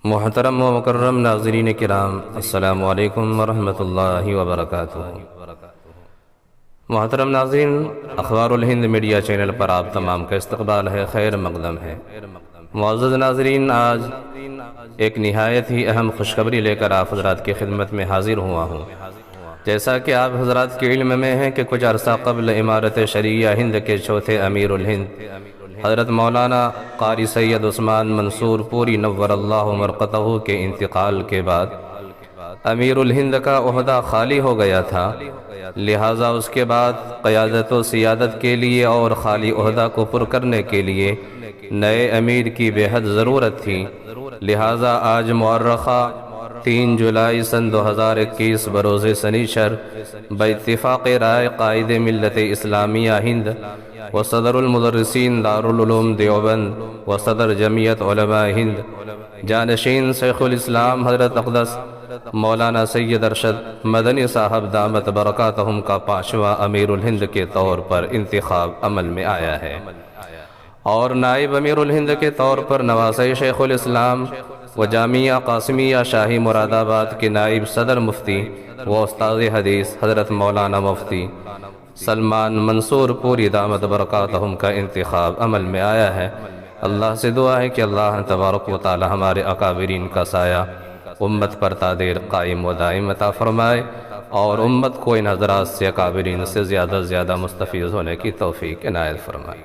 محترم و مکرم ناظرین کرام، السلام علیکم ورحمۃ اللہ وبرکاتہ۔ محترم ناظرین، اخبار الہند میڈیا چینل پر آپ تمام کا استقبال ہے، خیر مقدم ہے۔ معزز ناظرین، آج ایک نہایت ہی اہم خوشخبری لے کر آپ حضرات کی خدمت میں حاضر ہوا ہوں۔ جیسا کہ آپ حضرات کے علم میں ہے کہ کچھ عرصہ قبل امارت شرعیہ ہند کے چوتھے امیر الہند حضرت مولانا قاری سید عثمان منصور پوری نور اللہ مرقدہ کے انتقال کے بعد امیر الہند کا عہدہ خالی ہو گیا تھا، لہٰذا اس کے بعد قیادت و سیادت کے لیے اور خالی عہدہ کو پر کرنے کے لیے نئے امیر کی بے حد ضرورت تھی۔ لہٰذا آج مؤرخہ 3 جولائی سن 2021 بروز سنیچر باتفاق رائے قائد ملت اسلامیہ ہند و صدر المدرسین دارالعلوم دیوبند و صدر جمعیت علماء ہند جانشین شیخ الاسلام حضرت اقدس مولانا سید ارشد مدنی صاحب دامت برکاتہم کا 5واں امیر الہند کے طور پر انتخاب عمل میں آیا ہے، اور نائب امیر الہند کے طور پر نواسہ شیخ الاسلام و جامعہ قاسمیہ شاہی مراد آباد کے نائب صدر مفتی و استاد حدیث حضرت مولانا مفتی سلمان منصور پوری دامت برکاتہم کا انتخاب عمل میں آیا ہے۔ اللہ سے دعا ہے کہ اللہ تبارک و تعالی ہمارے اکابرین کا سایہ امت پر تا دیر قائم و دائم عطا فرمائے، اور امت کو ان حضرات سے اکابرین سے زیادہ مستفیض ہونے کی توفیق عنایت فرمائے۔